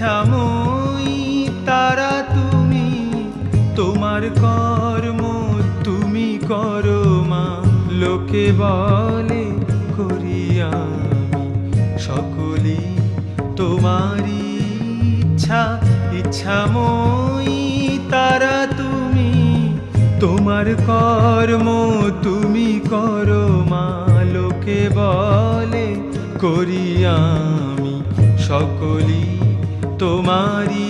ইচ্ছাময়ী তারা তুমি, তোমার কর্ম তুমি করো মা। লোকে বলে করি আমি সকলেই তোমারই ইচ্ছা। ইচ্ছাময়ী তারা তুমি, তোমার কর্ম তুমি করো মা। লোকে বলে করি আমি সকলেই তোমারই